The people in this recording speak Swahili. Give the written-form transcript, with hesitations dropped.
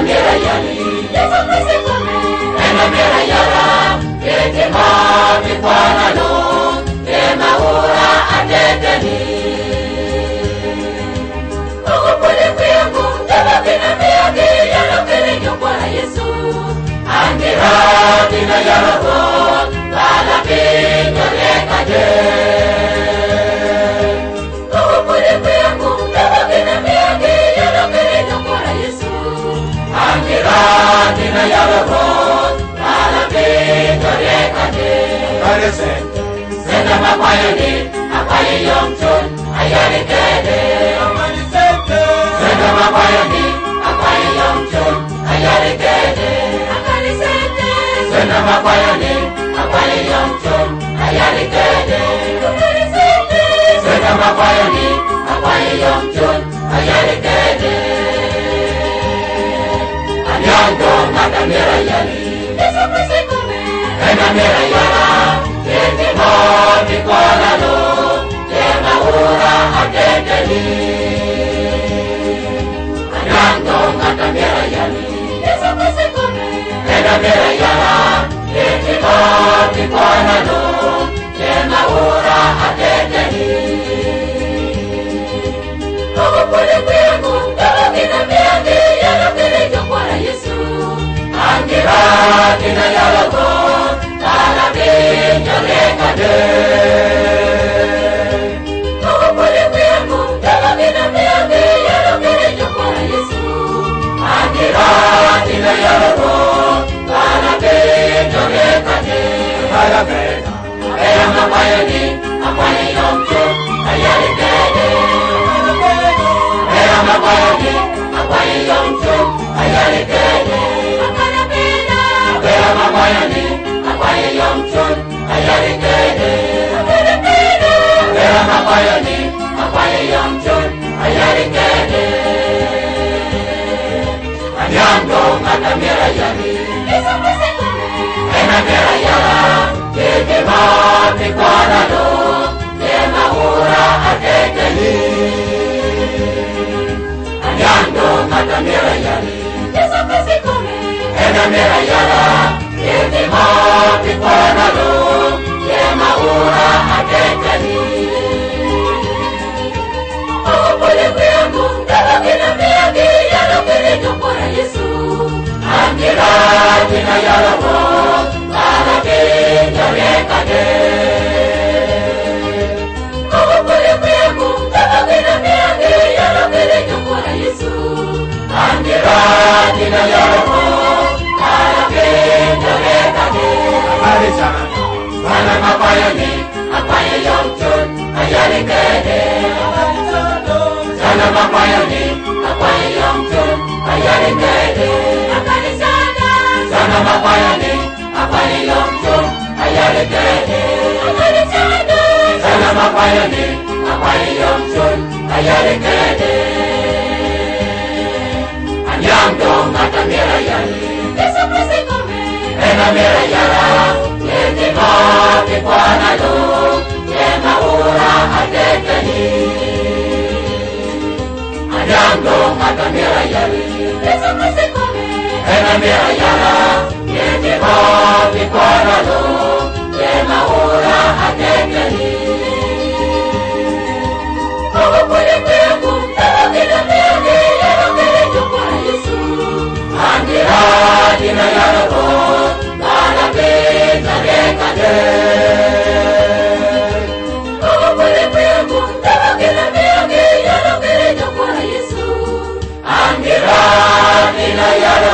Mirayani, Yesu Kristo, Ena Mirayara, Ketema Mikwanano, Tema Ura Ateteni. Ogo pole kuyangu, Teba Kina Miyagi, Yalo Kene Nyokwana Yesu. Angira Kina Yalo, Kala Kina Rekade. Ogo pole kuyangu, Teba Kina Miyagi, Yalo Kene Nyokwana Yesu. Angira Kina Yalo, Kala Kina Rekade. Senda Mapayani, Apaye Yomchun, Ayari Kede. Senda Mapayani, Apaye Yomchun, Ayari Kede. Senda Mapayani, Apaye Yomchun, Ayari Kede. Senda Mapayani, Apaye Yomchun, Ayari Kede. Anyango Mata Mirayani, Yesu Kristo, Ena Mirayara, Ketema Mikwanano, Tema Ura Ateteni. Anyango Mata Mirayani, Yesu Kristo, Ena Mirayara, Ketema Mikwanano, Tema Ura Ateteni. Ogo pole kuyangu, Teba Kina Miyagi, Yalo Kene Nyokwana Yesu. Angira Kina Yalo, Kala Kina Rekade. Ogo pole kuyangu, Teba Kina Miyagi, Yalo Kene Nyokwana Yesu. Angira Kina Yalo, Kala Kina Rekade. Ena Mapayani, Apaye Yomchun, Ayari Kede. Ena Mapayani, Apaye Yomchun, Ayari Kede. Ena Mapayani, Apaye Yomchun, Ayari Kede. Ena Mapayani, Apaye Yomchun, Ayari Kede. Anyango Mata Mirayani, Yesu Kristo, Ena Mirayara, Ketema Mikwanano, Tema Ura Ateteni. Anyango Mata Mirayani, Yesu Kristo, Ena Mirayara, Ketema Mikwanano, Tema Ura Ateteni. Ogo pole kuyangu, Teba Kina Miyagi, Yalo Kene Nyokwana Yesu. Angira Kina Yalo, Kala Kina Rekade. Ogo pole kuyangu, Teba Kina Miyagi, Yalo Kene Nyokwana Yesu. Angira Kina Yalo, Kala Kina Rekade. Sana Mapayani, Apaye Yomchun, Ayari Kede. Sana Mapayani, Apaye Yomchun, Ayari Kede. Sana Mapayani, Apaye Yomchun, Ayari Kede. Sana Mapayani, Apaye Yomchun, Ayari Kede. Anyango Mata Mirayani, Yesu Kristo, Ena Mirayara, Ketema Mikwanano, Tema Ura Ateteni. Anyango Mata Mirayani, Yesu Kristo, Ena Mirayara, Ketema Mikwanano, Tema Ura Ateteni. Ogo pole kuyangu, Teba Kina Miyagi, Yalo Kene Nyokwana Yesu. Angira Kina Yalo, Kala Kina Rekade. Ogo pole kuyangu, Teba Kina Miyagi, Yalo Kene Nyokwana Yesu. Angira Kina Yalo,